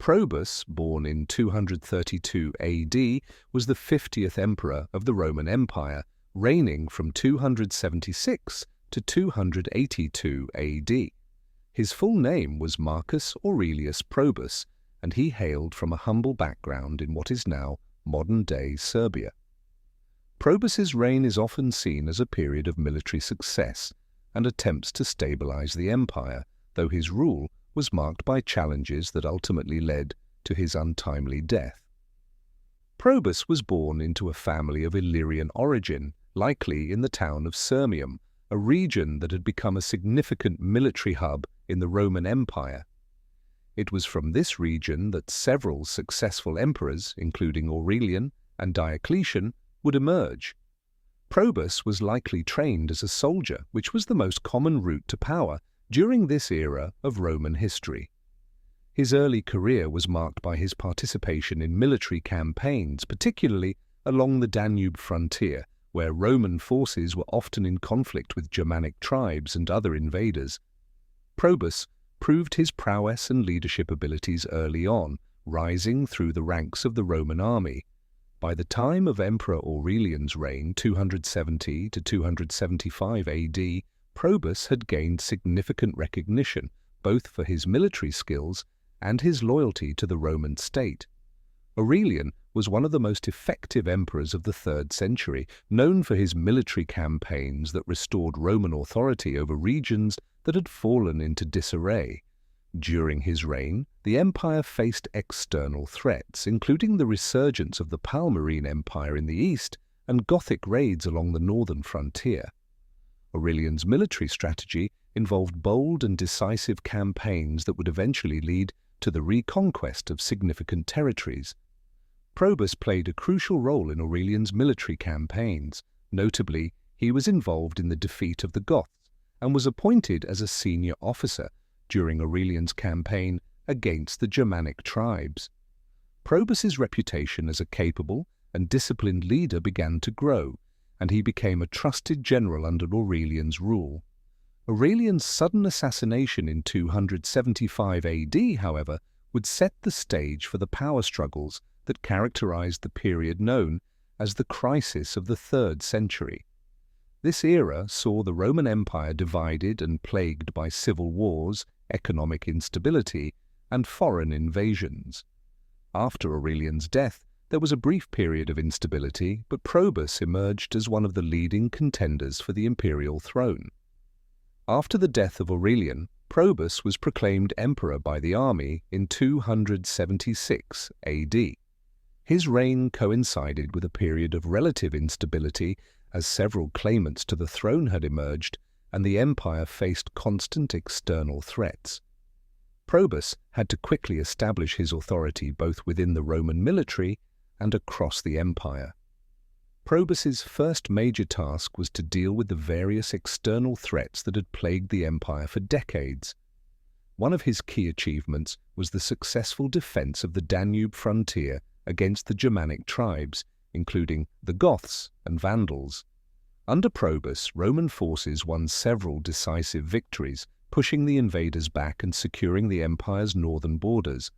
Probus, born in 232 AD, was the 50th emperor of the Roman Empire, reigning from 276 to 282 AD. His full name was Marcus Aurelius Probus, and he hailed from a humble background in what is now modern-day Serbia. Probus's reign is often seen as a period of military success and attempts to stabilize the empire, though his rule was marked by challenges that ultimately led to his untimely death. Probus was born into a family of Illyrian origin, likely in the town of Sirmium, a region that had become a significant military hub in the Roman Empire. It was from this region that several successful emperors, including Aurelian and Diocletian, would emerge. Probus was likely trained as a soldier, which was the most common route to power during this era of Roman history. His early career was marked by his participation in military campaigns, particularly along the Danube frontier, where Roman forces were often in conflict with Germanic tribes and other invaders. Probus proved his prowess and leadership abilities early on, rising through the ranks of the Roman army. By the time of Emperor Aurelian's reign, 270 to 275 AD, Probus had gained significant recognition both for his military skills and his loyalty to the Roman state. Aurelian was one of the most effective emperors of the 3rd century, known for his military campaigns that restored Roman authority over regions that had fallen into disarray. During his reign, the empire faced external threats, including the resurgence of the Palmyrene Empire in the east and Gothic raids along the northern frontier. Aurelian's military strategy involved bold and decisive campaigns that would eventually lead to the reconquest of significant territories. Probus played a crucial role in Aurelian's military campaigns. Notably, he was involved in the defeat of the Goths and was appointed as a senior officer during Aurelian's campaign against the Germanic tribes. Probus's reputation as a capable and disciplined leader began to grow, and he became a trusted general under Aurelian's rule. Aurelian's sudden assassination in 275 AD, however, would set the stage for the power struggles that characterized the period known as the crisis of the 3rd century. This era saw the Roman Empire divided and plagued by civil wars, economic instability, and foreign invasions. After Aurelian's death, there was a brief period of instability, but Probus emerged as one of the leading contenders for the imperial throne. After the death of Aurelian, Probus was proclaimed emperor by the army in 276 AD. His reign coincided with a period of relative instability as several claimants to the throne had emerged and the empire faced constant external threats. Probus had to quickly establish his authority both within the Roman military and across the empire. Probus's first major task was to deal with the various external threats that had plagued the empire for decades. One of his key achievements was the successful defense of the Danube frontier against the Germanic tribes, including the Goths and Vandals. Under Probus, Roman forces won several decisive victories, pushing the invaders back and securing the empire's northern borders.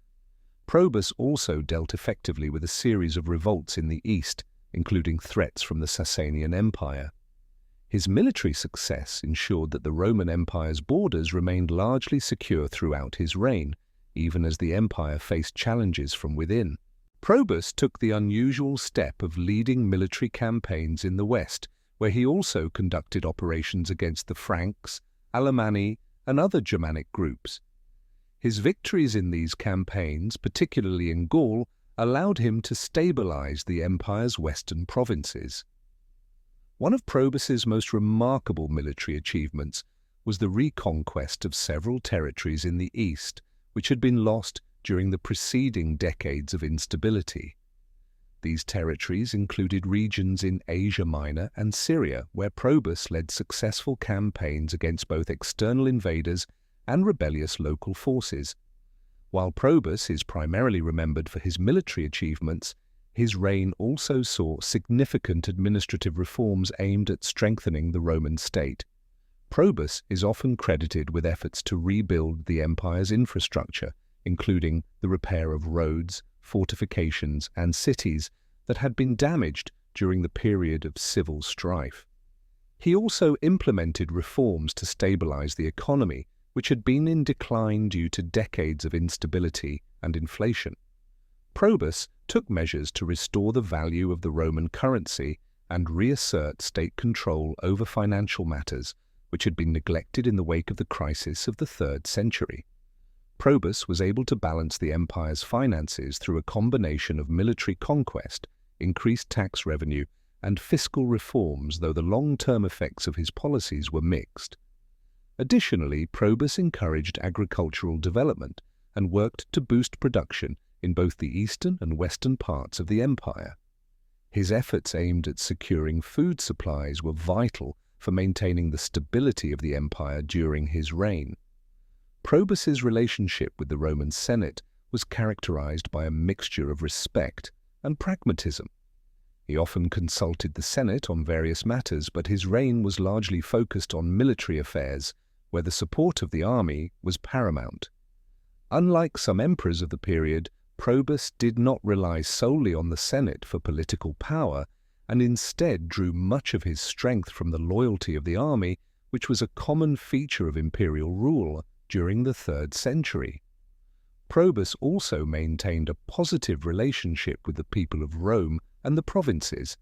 Probus also dealt effectively with a series of revolts in the east, including threats from the Sasanian Empire. His military success ensured that the Roman Empire's borders remained largely secure throughout his reign, even as the empire faced challenges from within. Probus took the unusual step of leading military campaigns in the west, where he also conducted operations against the Franks, Alemanni, and other Germanic groups. His victories in these campaigns, particularly in Gaul, allowed him to stabilize the empire's western provinces. One of Probus's most remarkable military achievements was the reconquest of several territories in the east, which had been lost during the preceding decades of instability. These territories included regions in Asia Minor and Syria, where Probus led successful campaigns against both external invaders and rebellious local forces. While Probus is primarily remembered for his military achievements, his reign also saw significant administrative reforms aimed at strengthening the Roman state. Probus is often credited with efforts to rebuild the empire's infrastructure, including the repair of roads, fortifications, and cities that had been damaged during the period of civil strife. He also implemented reforms to stabilize the economy, which had been in decline due to decades of instability and inflation. Probus took measures to restore the value of the Roman currency and reassert state control over financial matters, which had been neglected in the wake of the crisis of the 3rd century. Probus was able to balance the empire's finances through a combination of military conquest, increased tax revenue, and fiscal reforms, though the long-term effects of his policies were mixed. Additionally, Probus encouraged agricultural development and worked to boost production in both the eastern and western parts of the empire. His efforts aimed at securing food supplies were vital for maintaining the stability of the empire during his reign. Probus's relationship with the Roman Senate was characterized by a mixture of respect and pragmatism. He often consulted the Senate on various matters, but his reign was largely focused on military affairs, where the support of the army was paramount. Unlike some emperors of the period, Probus did not rely solely on the Senate for political power, and instead drew much of his strength from the loyalty of the army, which was a common feature of imperial rule during the 3rd century. Probus also maintained a positive relationship with the people of Rome and the provinces.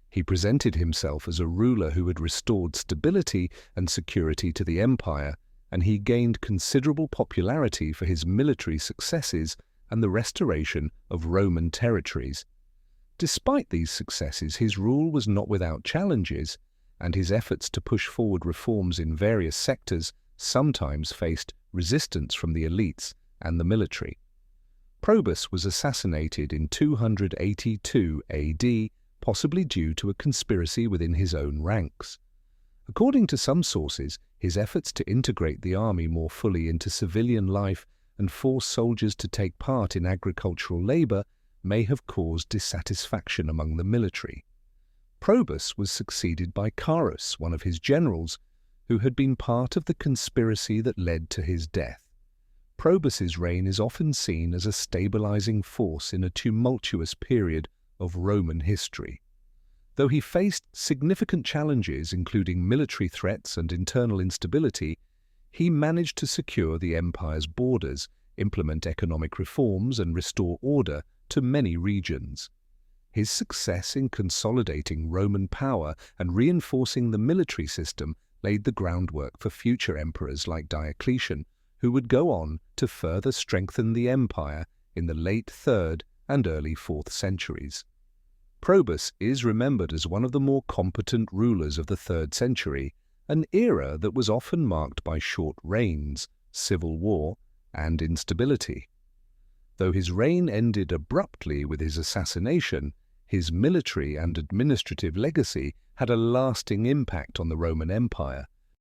He presented himself as a ruler who had restored stability and security to the empire, and he gained considerable popularity for his military successes and the restoration of Roman territories. Despite these successes, his rule was not without challenges, and his efforts to push forward reforms in various sectors sometimes faced resistance from the elites and the military. Probus was assassinated in 282 AD, possibly due to a conspiracy within his own ranks. According to some sources, his efforts to integrate the army more fully into civilian life and force soldiers to take part in agricultural labor may have caused dissatisfaction among the military. Probus was succeeded by Carus, one of his generals, who had been part of the conspiracy that led to his death. Probus's reign is often seen as a stabilizing force in a tumultuous period of Roman history. Though he faced significant challenges, including military threats and internal instability, he managed to secure the empire's borders, implement economic reforms, and restore order to many regions. His success in consolidating Roman power and reinforcing the military system laid the groundwork for future emperors like Diocletian, who would go on to further strengthen the empire in the late 3rd and early 4th centuries. Probus is remembered as one of the more competent rulers of the 3rd century, an era that was often marked by short reigns, civil war, and instability. Though his reign ended abruptly with his assassination, his military and administrative legacy had a lasting impact on the Roman Empire.